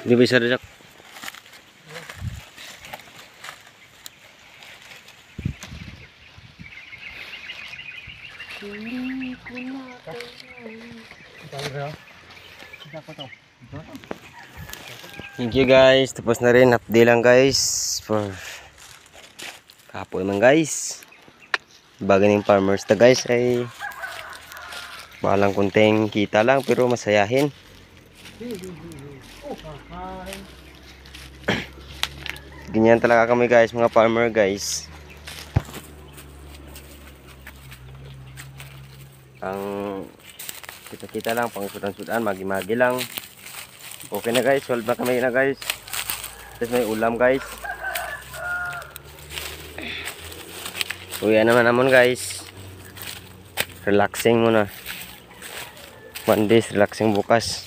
Di ba isa rin? Thank you guys. Tapos na rin. Update lang guys. For kapoy man guys. Bagay ng farmers na guys ay balang kunting kita lang pero masayahin. Ganyan talaga kami guys, mga farmer guys. Ang kita-kita lang, pang sudan-sudan, magi-magi lang. Okay na guys, solve na kami na guys. Tapos may ulam guys. Uwi naman guys. Relaxing muna. One day, relaxing bukas.